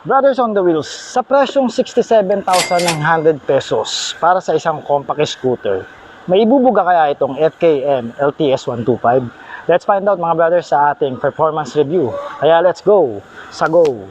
Brothers on the Wheels, sa presyong 67,900 pesos para sa isang compact scooter, may ibubuga kaya itong FKM LTS 125? Let's find out mga brothers sa ating performance review. Kaya let's go! Sa go!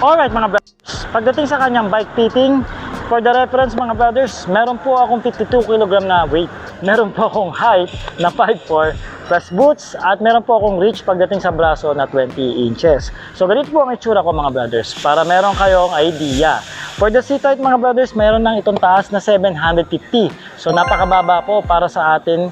Alright mga brothers, pagdating sa kanyang bike fitting, for the reference mga brothers, meron po akong 52 kg na weight. Meron po akong height na 5'4", plus boots, at meron po akong reach pagdating sa braso na 20 inches. So ganito po ang itsura ko mga brothers, para meron kayong idea. For the seat height mga brothers, meron ng itong taas na 750. So napakababa po para sa atin,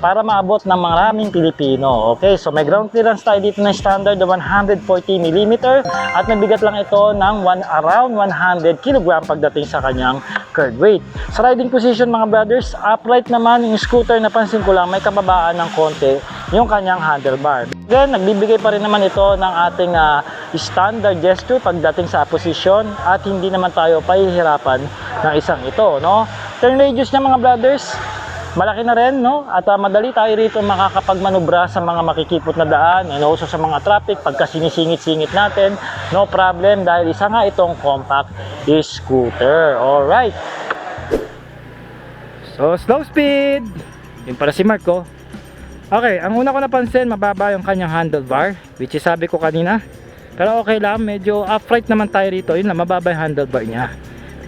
para maabot ng maraming Pilipino. Okay, so may ground clearance tayo dito na standard na 140 mm at nabigat lang ito ng around 100 kg pagdating sa kanyang curb weight. Sa riding position mga brothers, upright naman yung scooter, napansin ko lang may kababaan ng konti yung kanyang handlebar. Then, nagbibigay pa rin naman ito ng ating standard gesture pagdating sa posisyon at hindi naman tayo pahihirapan ng isang ito, no? Turn radius niya mga brothers, malaki na rin, no? At madali tayo rito makakapagmanubra sa mga makikipot na daan and also sa mga traffic pagka sinisingit-singit natin. No problem dahil isa nga itong compact scooter. Alright. So, slow speed. Yun para si Marco. Okay, ang una ko napansin, mababa yung kanyang handlebar, which is sabi ko kanina. Pero okay lang, medyo upright naman tayo rito. Yun lang, mababa yung handlebar niya.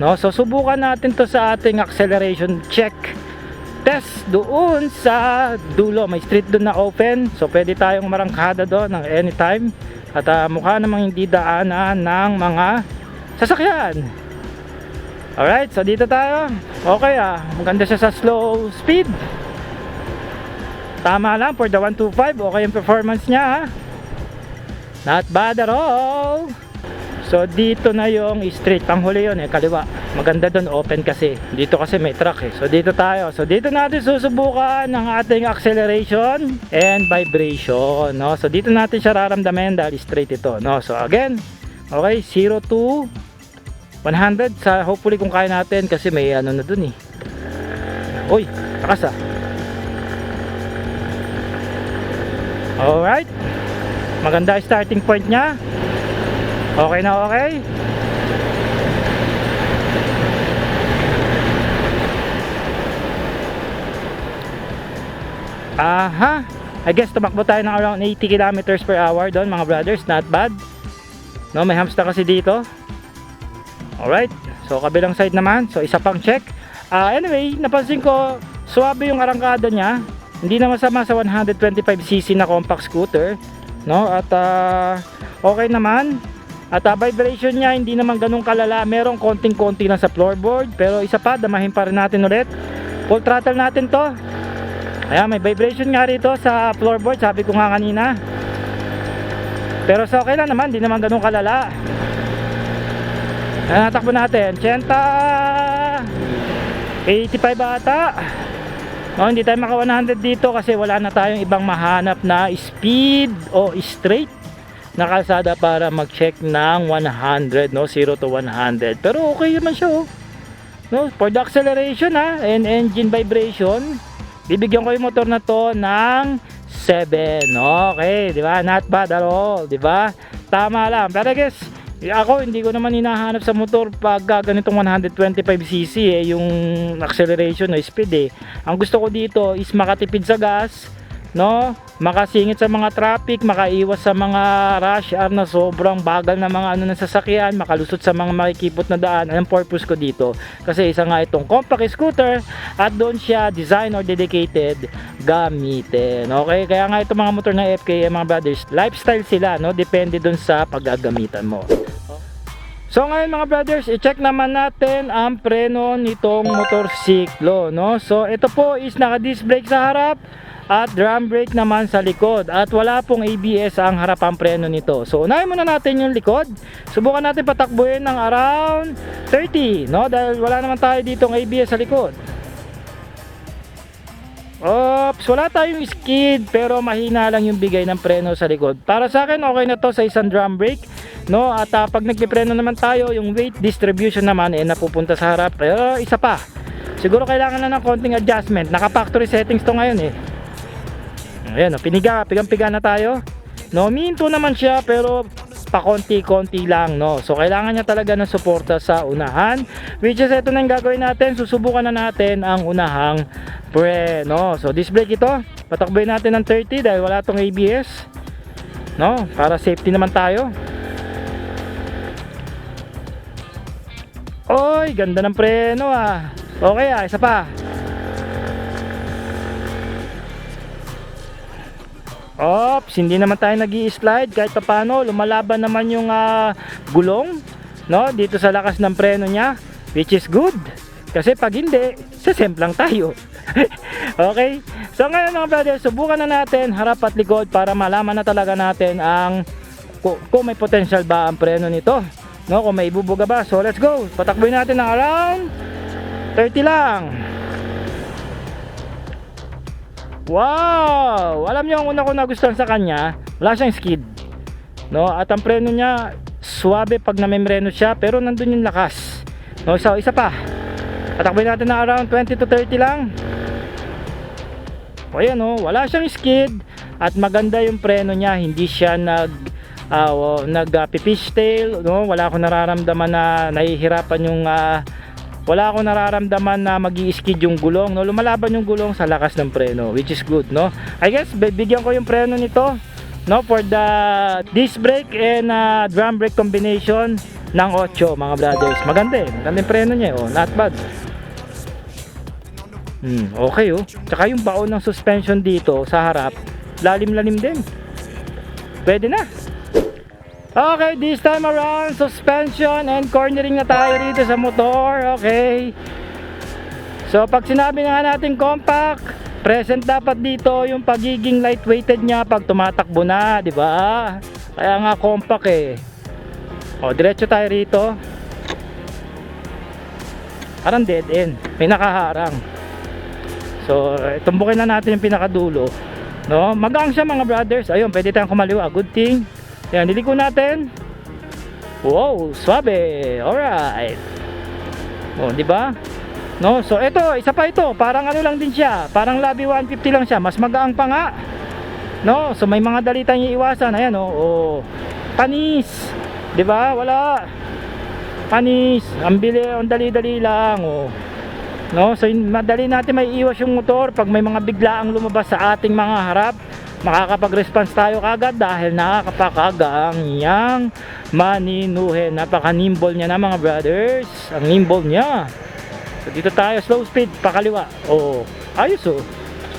No? So, subukan natin to sa ating acceleration check test doon sa dulo. May street doon na open, so pwede tayong marangkada doon ng anytime at mukha namang hindi daanan ng mga sasakyan. Alright, so dito tayo. Okay, maganda siya sa slow speed, tama lang for the 125. Okay yung performance niya, not bad at all. So dito na yung street, panghuli yun kaliwa. Maganda doon, open kasi. Dito kasi may truck So dito tayo. So dito natin susubukan ng ating acceleration and vibration, no? So dito natin siya raramdaman dahil straight ito, no? So again, okay, 0 to 100 sa hopefully kung kaya natin kasi may ano na doon Uy, takas Alright. Maganda starting point niya. Okay na okay. Aha, I guess tumakbo tayo ng around 80 kilometers per hour doon mga brothers, not bad. No, may hamster kasi dito. Alright, so kabilang side naman, so isa pang check. Anyway, napansin ko, suwabe yung arangkada niya. Hindi na masama sa 125cc na compact scooter. No, at okay naman. At vibration niya hindi naman ganun kalala, merong konting-konti lang sa floorboard. Pero isa pa, damahin pa rin natin ulit. Full throttle natin to. Ayan, may vibration nga rito sa floorboard, sabi ko nga kanina. Pero so okay lang naman, hindi naman ganun kalala. Ayan, natakbo natin 80, 85 ata. Hindi tayo maka 100 dito kasi wala na tayong ibang mahanap na speed o straight na kalsada para mag-check ng 100, no? 0 to 100. Pero okay naman siya, no? For the acceleration and engine vibration, bibigyan ko yung motor na to ng 7. Okay, di ba? Not bad at all, di ba? Tama lang. Pero guys, ako hindi ko naman hinahanap sa motor pag ganitong 125cc yung acceleration o speed Ang gusto ko dito is makatipid sa gas, no? Makasingit sa mga traffic, makaiwas sa mga rush hour na sobrang bagal na mga ng sasakyan, makalusot sa mga makikipot na daan. Ang purpose ko dito kasi isa nga itong compact scooter at doon siya design or dedicated gamitin. Okay, kaya nga itong mga motor ng FKM mga brothers, lifestyle sila, no? Depende doon sa paggagamitan mo. So ngayon mga brothers, i-check naman natin ang preno nitong motorsiklo, no? So ito po is naka-disc brake sa harap at drum brake naman sa likod, at wala pong ABS ang harapang preno nito. So unahin muna natin yung likod, subukan natin patakbuhin ng around 30, no, dahil wala naman tayo ditong ABS sa likod. Oops, wala tayong skid pero mahina lang yung bigay ng preno sa likod. Para sa akin okay na to sa isang drum brake, no? At pag nagpipreno naman tayo, yung weight distribution naman napupunta sa harap. Pero isa pa, siguro kailangan na ng konting adjustment. Naka factory settings to ngayon Ayan, pigang-piga na tayo, no? Minto naman siya pero pakonti-konti lang, no? So kailangan niya talaga ng suporta sa unahan, which is ito na yung gagawin natin. Susubukan na natin ang unahang preno. So disc brake ito, patakboy natin ng 30 dahil wala tong ABS, no? Para safety naman tayo. Oy, ganda ng preno Okay isa pa. Oops, hindi naman tayo nag-i-slide kahit paano, lumalaban naman yung gulong, no, dito sa lakas ng preno niya, which is good. Kasi pag hindi, lang tayo. Okay? So ngayon mga brothers, subukan na natin harap at likod para malaman na talaga natin kung may potential ba ang preno nito, no, kung may ibubuga ba. So let's go. Patakboy natin ng around 30 lang. Wow! Alam niyo ang una ko nagustuhan sa kanya, wala siyang skid, no? At ang preno niya suwabe pag namemreno siya, pero nandun yung lakas, no? So isa pa, patakboy natin na around 20 to 30 lang. O ayan, wala siyang skid at maganda yung preno niya, hindi siya fishtail, no? Wala akong nararamdaman na nahihirapan yung wala akong nararamdaman na magi-skid yung gulong, no? Lumalaban yung gulong sa lakas ng preno, which is good, no? I guess bibigyan ko yung preno nito, no, for the disc brake and drum brake combination ng 8 mga brothers. Maganda maganda yung preno niya, not bad. Okay, tsaka yung baon ng suspension dito sa harap, lalim-lalim din, pwede na. Okay, this time around, suspension and cornering na tayo dito sa motor. Okay. So pag sinabi nga natin compact, present dapat dito yung pagiging lightweighted niya pag tumatakbo na, di ba? Kaya nga compact diretso tayo rito. Parang dead end, may nakaharang. So tumbukin na natin yung pinakadulo, no? Magang siya mga brothers. Ayun, pwede tayong kumaliwa, good thing. Yan, niliko natin. Wow, swabe. Alright. Di ba? No, so ito, isa pa ito. Parang ano lang din siya. Parang Labi 150 lang siya. Mas magaang pa nga. No, so may mga dalitan niya iwasan. Ayan, panis. Di ba? Wala. Panis. Ang dali-dali lang, No, so madali natin may iwas yung motor pag may mga biglaang lumabas sa ating mga harap. Makakapag-response tayo kagad dahil nakakapakagang niyang maninuhin. Napaka-nimble niya na mga brothers. Ang nimble niya. So dito tayo, slow speed, pakaliwa. Ayos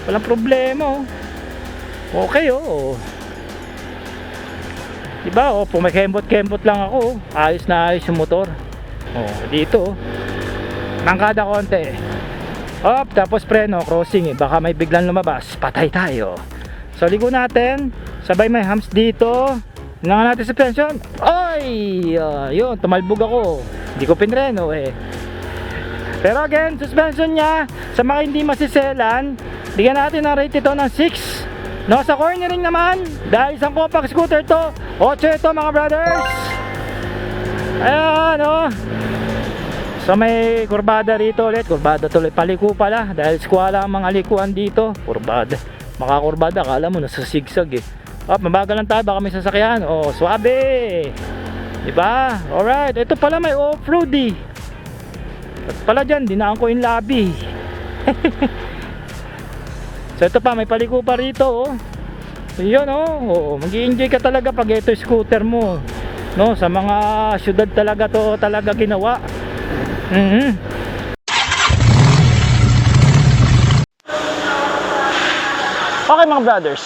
walang problema Okay diba pumikembot-kembot lang ako. Ayos na ayos yung motor. Dito mangkada konti. Tapos preno, crossing baka may biglang lumabas, patay tayo. So ligo natin, sabay may humps dito. Hinangan natin suspension. Yun, tumalbog ako. Hindi ko pinreno Pero again, suspension niya, sa mga hindi masiselan, bigyan natin ng rate ito ng 6. No, sa cornering naman, dahil isang compact scooter to, 8 ito mga brothers. Ayan So may kurbada rito ulit. Kurbada tuloy, paliko pala. Dahil squala ang mga likuan dito. Kurbada, makakurbada, akala mo nasa sigsag mabagal lang tayo, baka may sasakyan. Swabe, diba? Alright, ito pala may off-road at pala dyan, dinaan ko yung labi. So ito pa, may paliko pa rito yun mag-i-enjoy ka talaga pag ito scooter mo, no? Sa mga syudad talaga to talaga ginawa. Okay mga brothers,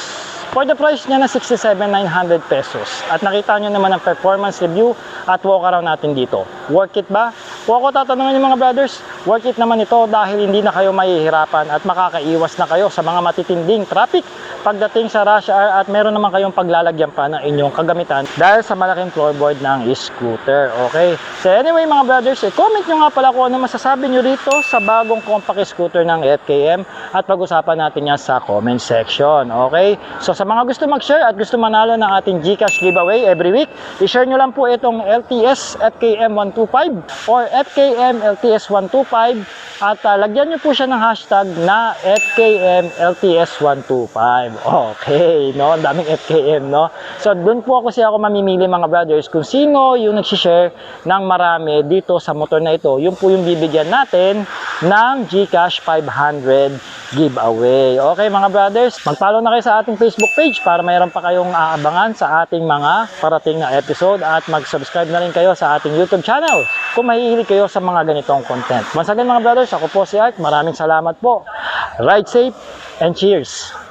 for the price niya na 67,900 pesos at nakita nyo naman ang performance review at walk around natin dito, worth it ba? Kung ako tatanungin yung mga brothers, worth it naman ito dahil hindi na kayo mahihirapan at makakaiwas na kayo sa mga matitinding traffic pagdating sa rush hour at meron naman kayong paglalagyan pa ng inyong kagamitan dahil sa malaking floorboard ng scooter. Okay? So anyway mga brothers, comment nyo nga pala kung ano masasabi nyo rito sa bagong compact scooter ng FKM at pag-usapan natin yan sa comment section. Okay? So sa mga gusto mag-share at gusto manalo ng ating GCash giveaway every week, i-share nyo lang po itong LTS FKM 125 or FKM LTS 125 at lagyan nyo po siya ng hashtag na FKM LTS 125. Okay, no? Ang daming FKM, no? So, doon po ako mamimili mga brothers kung sino yung nagsishare ng marami dito sa motor na ito. Yun po yung bibigyan natin ng GCash 500 giveaway. Okay mga brothers, mag-follow na kayo sa ating Facebook page para mayroon pa kayong aabangan sa ating mga parating na episode at mag-subscribe na rin kayo sa ating YouTube channel kung mahihilig kayo sa mga ganitong content. Once again mga brothers, ako po si Art. Maraming salamat po. Ride safe and cheers!